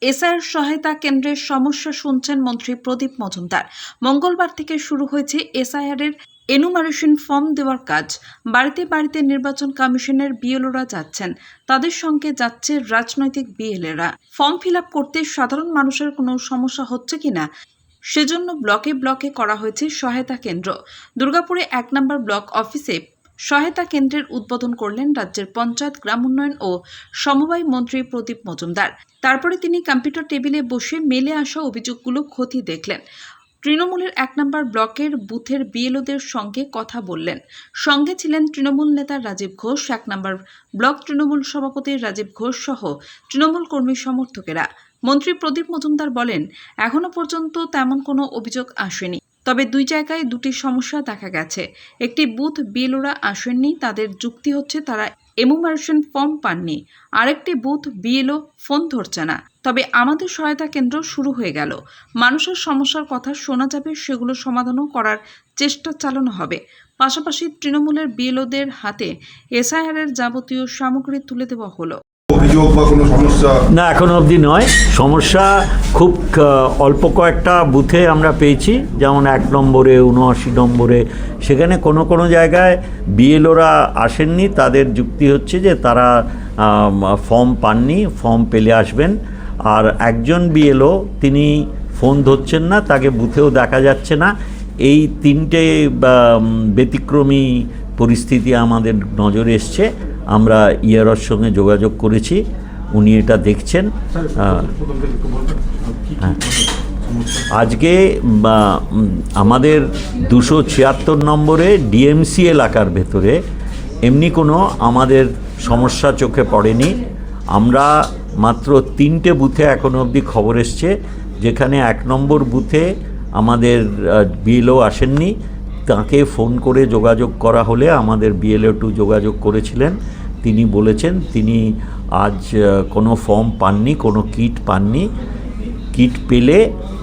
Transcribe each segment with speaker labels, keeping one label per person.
Speaker 1: SIR সহায়তা কেন্দ্রের সমস্যা শুনছেন মন্ত্রী প্রদীপ মজুমদার। মঙ্গলবার থেকে শুরু হয়েছে এসআইআর এর এনুমারেশন ফর্ম দেওয়ার কাজ। বাড়িতে বাড়িতে নির্বাচন কমিশনের বিএলওরা যাচ্ছেন, তাদের সঙ্গে যাচ্ছে রাজনৈতিক বিএলএরা। ফর্ম ফিল আপ করতে সাধারণ মানুষের কোনো সমস্যা হচ্ছে কিনা সেজন্য ব্লকে ব্লকে করা হয়েছে সহায়তা কেন্দ্র। দুর্গাপুরে 1 নম্বর ব্লক অফিসে সহায়তা কেন্দ্রের উদ্বোধন করলেন রাজ্যের পঞ্চায়েত, গ্রাম উন্নয়ন ও সমবায় মন্ত্রী প্রদীপ মজুমদার। তারপরে তিনি কম্পিউটার টেবিলে বসে মেলে আসা অভিযোগগুলো খতিয়ে দেখলেন। তৃণমূলের 1 নম্বর ব্লকের বুথের বিএলওদের সঙ্গে কথা বললেন। সঙ্গে ছিলেন তৃণমূল নেতা রাজীব ঘোষ, 1 নম্বর ব্লক তৃণমূল সভাপতি রাজীব ঘোষ সহ তৃণমূল কর্মী সমর্থকেরা। মন্ত্রী প্রদীপ মজুমদার বলেন, এখনো পর্যন্ত তেমন কোনো অভিযোগ আসেনি, তবে 2 জায়গায় 2টি সমস্যা দেখা গেছে। একটি বুথ বিএলওরা আসেননি, তাদের যুক্তি হচ্ছে তারা এনুমারেশন ফর্ম পাননি। আরেকটি বুথ বিএলও ফোন ধরছে না। তবে আমাদের সহায়তা কেন্দ্র শুরু হয়ে গেল, মানুষের সমস্যার কথা শোনা যাবে, সেগুলো সমাধানও করার চেষ্টা চালানো হবে। পাশাপাশি তৃণমূলের বিএলওদের হাতে এসআইআর এর যাবতীয় সামগ্রী তুলে দেওয়া হলো।
Speaker 2: অভিযোগ বা কোনো সমস্যা
Speaker 3: না, এখনো অবধি নয়। সমস্যা খুব অল্প কয়েকটা বুথে আমরা পেয়েছি, যেমন 1 নম্বরে, 79 নম্বরে। সেখানে কোনো জায়গায় বিএলওরা আসেননি, তাদের যুক্তি হচ্ছে যে তারা ফর্ম পাননি, ফর্ম পেলে আসবেন। আর একজন বিএলও তিনি ফোন ধরছেন না, তাকে বুথেও দেখা যাচ্ছে না। এই 3টে ব্যতিক্রমী পরিস্থিতি আমাদের নজরে এসছে। আমরা ইআরওর সঙ্গে যোগাযোগ করেছি, উনি এটা দেখছেন। আজকে আমাদের 276 নম্বরে ডিএমসি এলাকার ভেতরে এমনি কোনো আমাদের সমস্যা চোখে পড়েনি। আমরা মাত্র 3টে বুথে এখনো অবধি খবর এসছে, যেখানে 1 নম্বর বুথে আমাদের বিএলও আসেননি। তাকে ফোন করে যোগাযোগ করা হলে আমাদের বিএলও2 যোগাযোগ করেছিলেন। তিনি বলেছেন তিনি আজ কোনো ফর্ম পাননি, কোনো কিট পাননি। কিট পেলে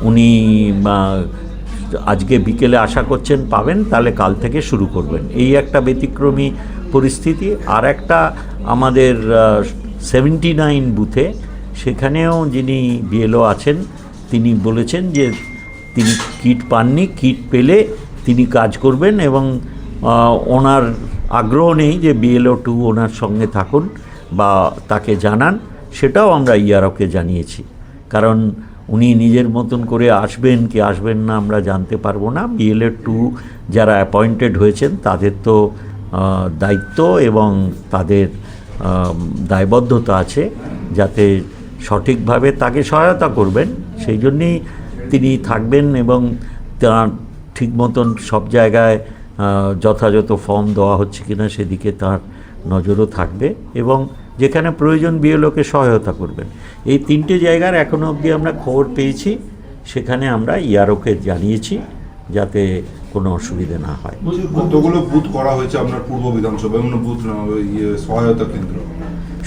Speaker 3: উনি আজকে বিকেলে আশা করছেন পাবেন, তাহলে কাল থেকে শুরু করবেন। এই একটা ব্যতিক্রমী পরিস্থিতি। আর একটা আমাদের 79 বুথে, সেখানেও যিনি বিএলও আছেন তিনি বলেছেন যে তিনি কিট পাননি, কিট পেলে তিনি কাজ করবেন এবং ওনার আগ্রহ নেই যে বিএলও2 ওনার সঙ্গে থাকুন বা তাকে জানান। সেটাও আমরা ইআরওকে জানিয়েছি, কারণ উনি নিজের মতন করে আসবেন কি আসবেন না আমরা জানতে পারবো না। বিএলও2 যারা অ্যাপয়েন্টেড হয়েছেন তাদের তো দায়িত্ব এবং তাদের দায়বদ্ধতা আছে যাতে সঠিকভাবে তাকে সহায়তা করবেন। সেই জন্যেই তিনি থাকবেন এবং তার ঠিক মতন সব জায়গায় যথাযথ ফর্ম দেওয়া হচ্ছে কিনা সেদিকে তার নজরও থাকবে এবং যেখানে প্রয়োজন বিএলওকে সহায়তা করবেন। এই 3টে জায়গার এখনও অবধি আমরা খবর পেয়েছি, সেখানে আমরা ইআরওকে জানিয়েছি যাতে কোনো অসুবিধা না হয়।
Speaker 2: কতগুলো বুথ করা হয়েছে আপনার পূর্ব বিধানসভায়? বুথ না, সহায়তা কেন্দ্র?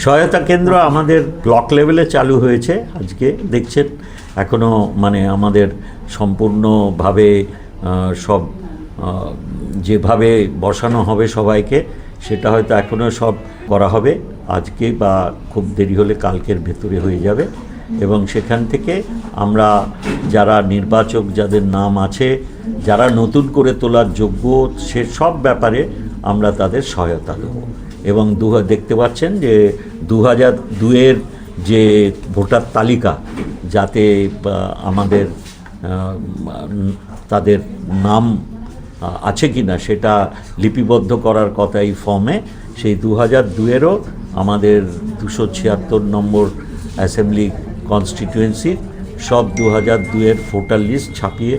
Speaker 3: সহায়তা কেন্দ্র আমাদের ব্লক লেভেলে চালু হয়েছে আজকে, দেখছেন। এখনও আমাদের সম্পূর্ণভাবে সব যেভাবে বসানো হবে সবাইকে, সেটা হয়তো এখনও সব করা হবে আজকে বা খুব দেরি হলে কালকের ভেতরে হয়ে যাবে। এবং সেখান থেকে আমরা যারা নির্বাচক, যাদের নাম আছে, যারা নতুন করে তোলার যোগ্য, সে সব ব্যাপারে আমরা তাদের সহায়তা দেব। এবং দেখতে পাচ্ছেন যে 2002-এর যে ভোটার তালিকা, যাতে আমাদের তাদের নাম আছে কি না সেটা লিপিবদ্ধ করার কথা এই ফর্মে, সেই 2002-এরও আমাদের 276 নম্বর অ্যাসেম্বলি কনস্টিটিউয়েন্সির সব 2002-এর ভোটার লিস্ট ছাপিয়ে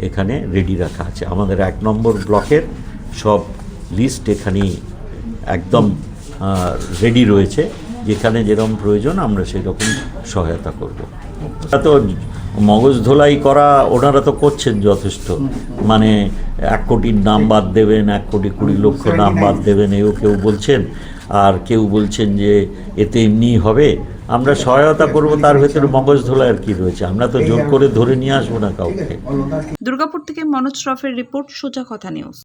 Speaker 3: এখানে রেডি রাখা আছে। আমাদের 1 নম্বর ব্লকের সব লিস্ট এখানেই একদম রেডি রয়েছে, যেখানে যেরকম প্রয়োজন আমরা সেই রকম সহায়তা করব। তো মগজ ধোলাই করা ওনারা তো করছেন যথেষ্ট, 1 কোটির নাম বাদ দেবেন, 1,20,00,000 নাম বাদ দেবেন, এও কেউ বলছেন। আর কেউ বলছেন যে এতে এমনিই হবে, আমরা সহায়তা করব, তার ভেতরে মগজ ধোলাই আর কি রয়েছে? আমরা তো জোর করে ধরে নিয়ে আসবো না কাউকে।
Speaker 1: দুর্গাপুর থেকে মনোজ শ্রফের রিপোর্ট, সোজা কথা নিউজ।